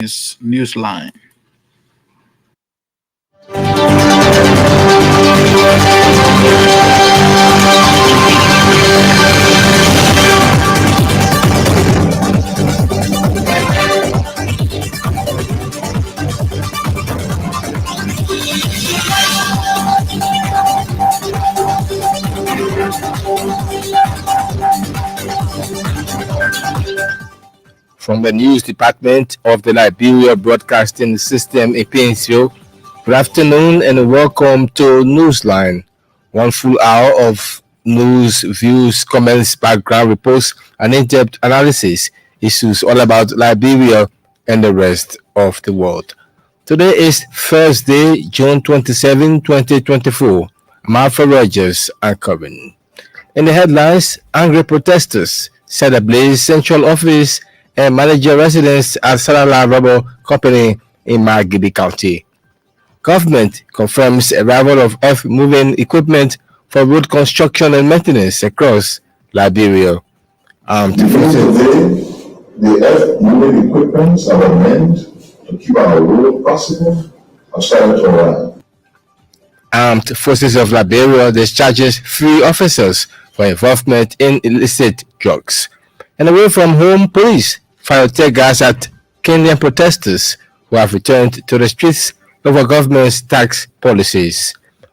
Newsline. From the news department of the Liberia Broadcasting System in PNCO, good afternoon and welcome to Newsline. One full hour of news, views, comments, background reports, and in-depth analysis issues all about Liberia and the rest of the world. Today is Thursday, June 27, 2024. I'm Alpha Rogers covering. In the headlines, angry protesters set ablaze central office and manager residence at Salala Rubber Company in Margibi County. Government confirms arrival of earth-moving equipment for road construction and maintenance across Liberia. Today, the earth-moving equipment are meant to keep our road possible or started to run. Armed Forces of Liberia discharges 3 officers for involvement in illicit drugs. And away from home, police fired tear gas at Kenyan protesters who have returned to the streets over government's tax policies.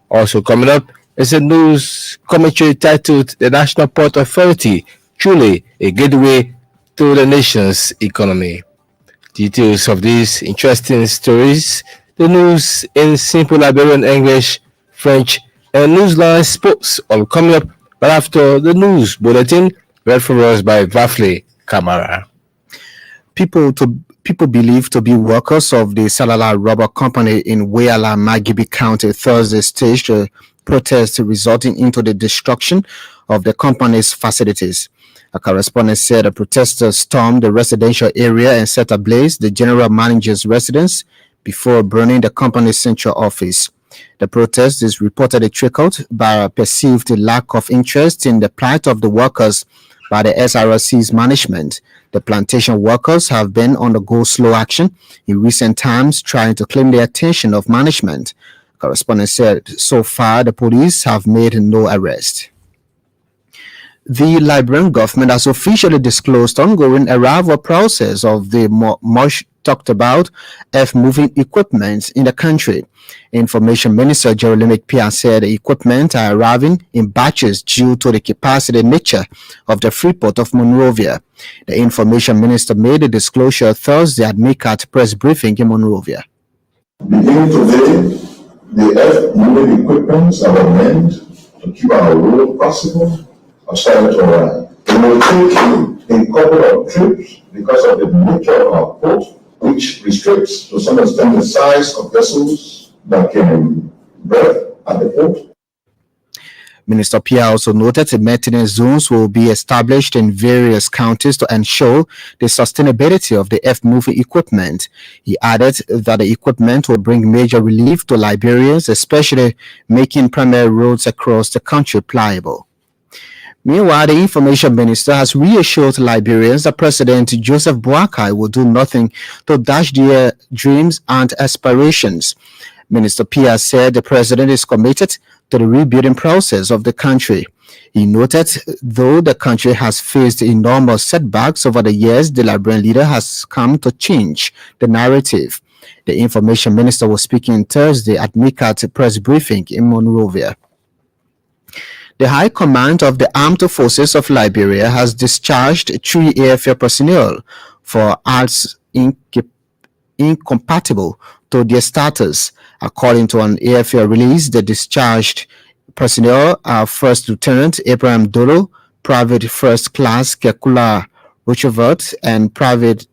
Also coming up is a news commentary titled "The National Port Authority, Truly a Gateway to the Nation's Economy." Details of these interesting stories, the news in simple Liberian English, French, and Newsline Sports all coming up right after the news bulletin read for us by Vafle Kamara. People believed to be workers of the Salala Rubber Company in Weala, Margibi County Thursday staged a protest resulting into the destruction of the company's facilities. A correspondent said the protesters stormed the residential area and set ablaze the general manager's residence before burning the company's central office. The protest is reportedly triggered by a perceived lack of interest in the plight of the workers by the SRC's management. The plantation workers have been on the go slow action in recent times, trying to claim the attention of management. Correspondent said so far the police have made no arrest. The Liberian government has officially disclosed ongoing arrival process of the much talked about earth-moving equipment in the country. Information Minister Jeremy Pia said the equipment are arriving in batches due to the capacity nature of the Freeport of Monrovia. The Information Minister made the disclosure Thursday at MICAT press briefing in Monrovia. Beginning today, the earth-moving equipment are meant to keep our road possible or started to run. It will take a couple of trips because of the nature of our port, which restricts to some extent the size of vessels that can berth at the port. Minister Pia also noted that maintenance zones will be established in various counties to ensure the sustainability of the earth-moving equipment. He added that the equipment will bring major relief to Liberians, especially making primary roads across the country pliable. Meanwhile, the Information Minister has reassured Liberians that President Joseph Boakai will do nothing to dash their dreams and aspirations. Minister Pia said the president is committed to the rebuilding process of the country. He noted, though the country has faced enormous setbacks over the years, the Liberian leader has come to change the narrative. The Information Minister was speaking Thursday at MICAT press briefing in Monrovia. The High Command of the Armed Forces of Liberia has discharged 3 airfare personnel for acts incompatible to their status. According to an airfare release, the discharged personnel are First Lieutenant Abraham Dolo, Private First Class Kekula Rochevert, and Private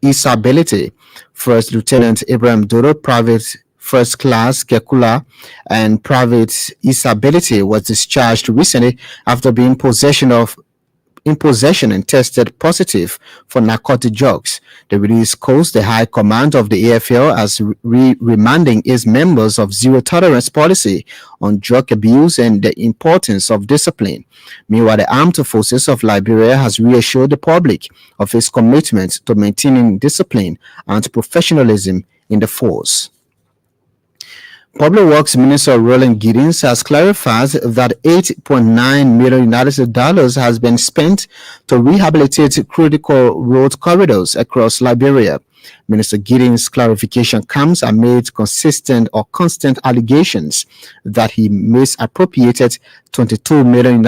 Isability. First Lieutenant Abraham Dolo, Private First Class Kekula, and Private Isability was discharged recently after being in possession of in possession and tested positive for narcotic drugs. The release calls the High Command of the AFL as reminding its members of zero tolerance policy on drug abuse and the importance of discipline. Meanwhile, the Armed Forces of Liberia has reassured the public of its commitment to maintaining discipline and professionalism in the force. Public Works Minister Roland Giddens has clarified that $8.9 million has been spent to rehabilitate critical road corridors across Liberia. Minister Giddens' clarification comes amid constant allegations that he misappropriated $22 million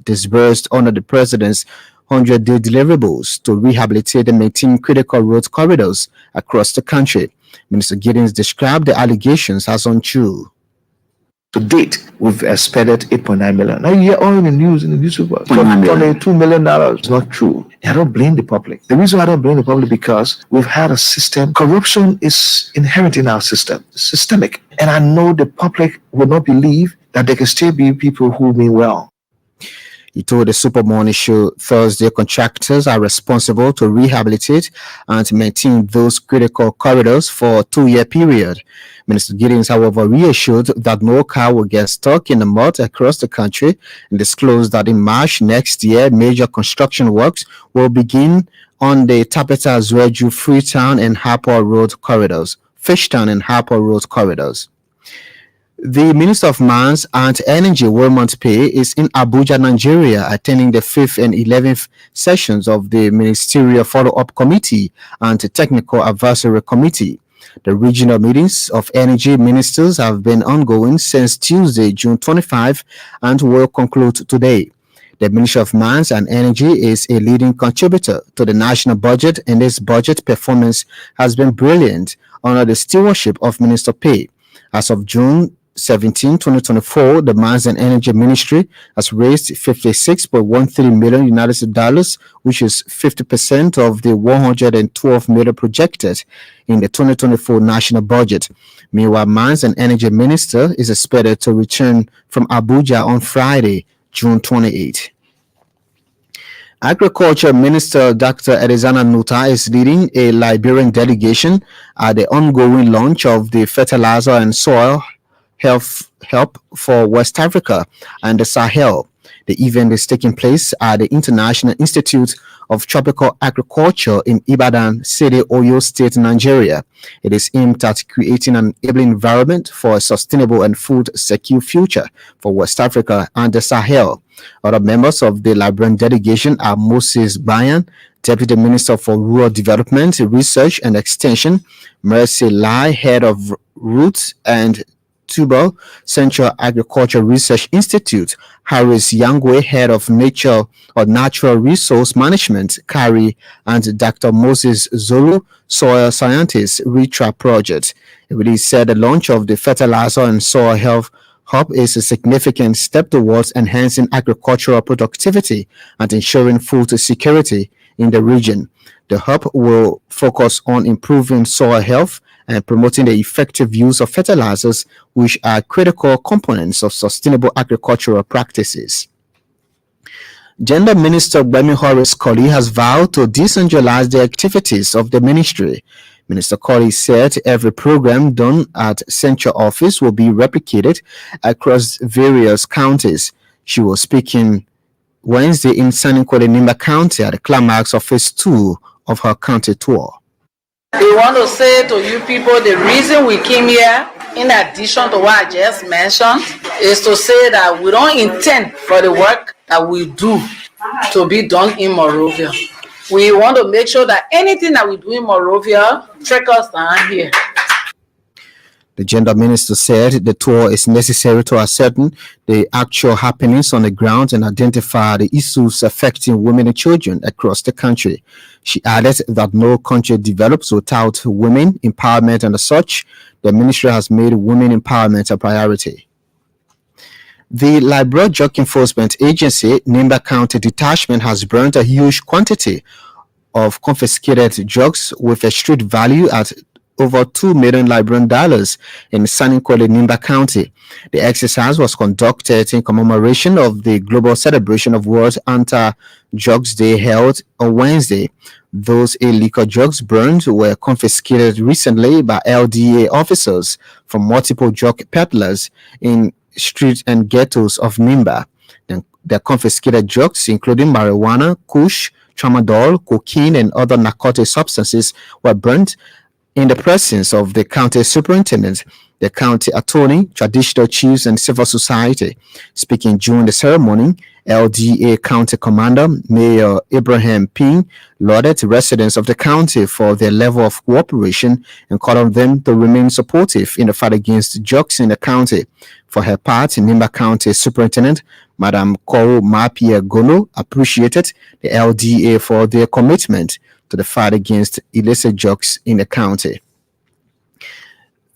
disbursed under the president's 100-day deliverables to rehabilitate and maintain critical road corridors across the country. Minister Giddens described the allegations as untrue. To date, we've expended 8.9 million. Now you hear all in the news, in the newspaper, $2 million. It's not true. I don't blame the public. The reason I don't blame the public because we've had a system. Corruption is inherent in our system, it's systemic. And I know the public will not believe that there can still be people who mean well. He told the Super Morning Show Thursday contractors are responsible to rehabilitate and maintain those critical corridors for a 2-year period. Minister Giddens, however, reassured that no car will get stuck in the mud across the country and disclosed that in March next year, major construction works will begin on the Tapeta Zweju Freetown and Harper Road corridors, Fishtown and Harper Road corridors. The Minister of Mines and Energy, Wilmot Pay, is in Abuja, Nigeria, attending the 5th and 11th sessions of the Ministerial Follow-up Committee and Technical Advisory Committee. The regional meetings of energy ministers have been ongoing since Tuesday, June 25, and will conclude today. The Ministry of Mines and Energy is a leading contributor to the national budget, and its budget performance has been brilliant under the stewardship of Minister Pay. As of June 17, 2024, the Mines and Energy Ministry has raised $56.13 million, which is 50% of the $112 million projected in the 2024 national budget. Meanwhile, Mines and Energy Minister is expected to return from Abuja on Friday, June 28. Agriculture Minister Dr. Edizana Nuta is leading a Liberian delegation at the ongoing launch of the Fertilizer and Soil Help for West Africa and the Sahel. The event is taking place at the International Institute of Tropical Agriculture in Ibadan City, Oyo State, Nigeria. It is aimed at creating an enabling environment for a sustainable and food-secure future for West Africa and the Sahel. Other members of the Liberian delegation are Moses Bayan, Deputy Minister for Rural Development, Research and Extension, Mercy Lai, Head of Roots and Tuber Central Agriculture Research Institute, Harris Yangwe, Head of Natural Resource Management, CARI, and Dr. Moses Zulu, Soil Scientist, RETRA Project. It really said the launch of the Fertilizer and Soil Health Hub is a significant step towards enhancing agricultural productivity and ensuring food security in the region. The hub will focus on improving soil health and promoting the effective use of fertilizers, which are critical components of sustainable agricultural practices. Gender Minister Gbemi Horace Colley has vowed to decentralize the activities of the ministry. Minister Colley said every program done at central office will be replicated across various counties. She was speaking Wednesday in Saninkole, Nimba County at the climax of phase 2 of her county tour. We want to say to you people, the reason we came here, in addition to what I just mentioned, is to say that we don't intend for the work that we do to be done in Monrovia. We want to make sure that anything that we do in Monrovia trickles down here. The gender minister said the tour is necessary to ascertain the actual happenings on the ground and identify the issues affecting women and children across the country. She added that no country develops without women empowerment, and as such, the ministry has made women empowerment a priority. The Liberia Drug Enforcement Agency, Nimba County Detachment, has burnt a huge quantity of confiscated drugs with a street value at over $2 million Liberian dollars in Saninkole, Nimba County. The exercise was conducted in commemoration of the global celebration of World Anti-Drugs Day held on Wednesday. Those illegal drugs burned were confiscated recently by LDA officers from multiple drug peddlers in streets and ghettos of Nimba. The confiscated drugs, including marijuana, kush, tramadol, cocaine, and other narcotic substances, were burnt in the presence of the county superintendent, the county attorney, traditional chiefs, and civil society. Speaking during the ceremony, LDA County Commander Mayor Abraham Ping lauded residents of the county for their level of cooperation and called on them to remain supportive in the fight against drugs in the county. For her part, Nimba County Superintendent Madam Koro Mapia Gono appreciated the LDA for their commitment to the fight against illicit drugs in the county.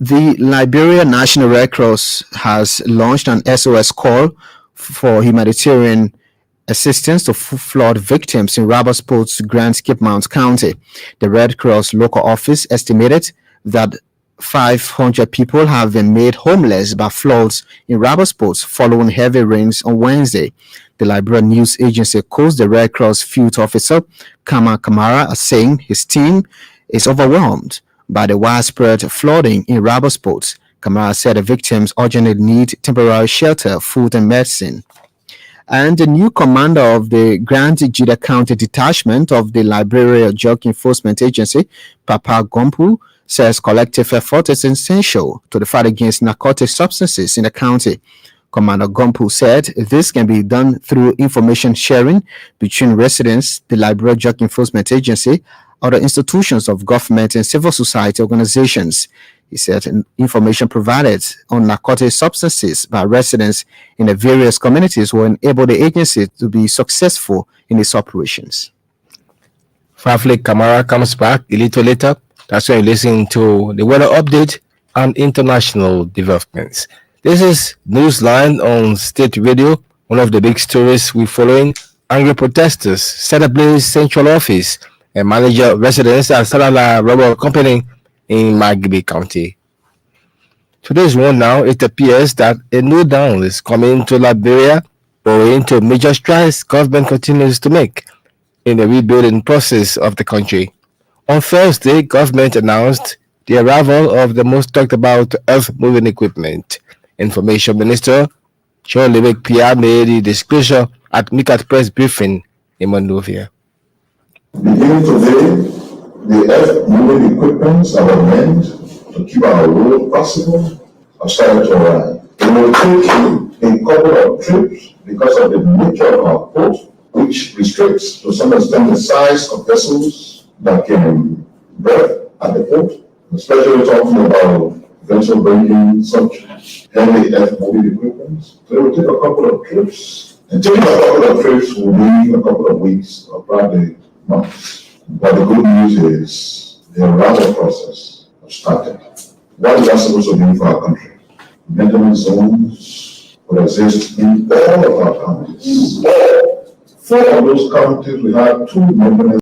The Liberia National Red Cross has launched an SOS call for humanitarian assistance to flood victims in Robertsport's Grand Cape Mount County. The Red Cross local office estimated that 500 people have been made homeless by floods in Robertsport following heavy rains on Wednesday. The Liberian news agency quotes the Red Cross field officer Kama Kamara as saying his team is overwhelmed by the widespread flooding in Robertsport. Kamara said the victims urgently need temporary shelter, food, and medicine. And the new commander of the Grand Jida County Detachment of the Liberia Drug Enforcement Agency, Papa Gompu, says collective effort is essential to the fight against narcotic substances in the county. Commander Gompu said this can be done through information sharing between residents, the Liberia Drug Enforcement Agency, other institutions of government, and civil society organizations. He said information provided on narcotic substances by residents in the various communities will enable the agency to be successful in its operations. Fafli Kamara comes back a little later. That's why you're listening to the weather update and international developments. This is Newsline on State Radio. One of the big stories we're following: angry protesters set ablaze central office and manager residence at Salala Rubber Company in Maghibi County. Today's one now, it appears that a new dawn is coming to Liberia owing to major strides government continues to make in the rebuilding process of the country. On Thursday, government announced the arrival of the most talked about earth-moving equipment. Information Minister Elbc 2Pm made the disclosure at MICAT press briefing in Monrovia. Beginning today, the earth-moving equipments that were meant to keep our road passable have started to arrive. It will take a couple of trips because of the nature of our port, which restricts to some extent the size of vessels that can berth at the port, especially talking about vessel bringing such heavy earth-moving equipment. So it will take a couple of trips. And taking a couple of trips will be a couple of weeks or probably months. But the good news is the arrival process has started. What is that supposed to mean for our country? Maintenance zones will exist in all of our counties. 4 of those counties, we have 2 maintenance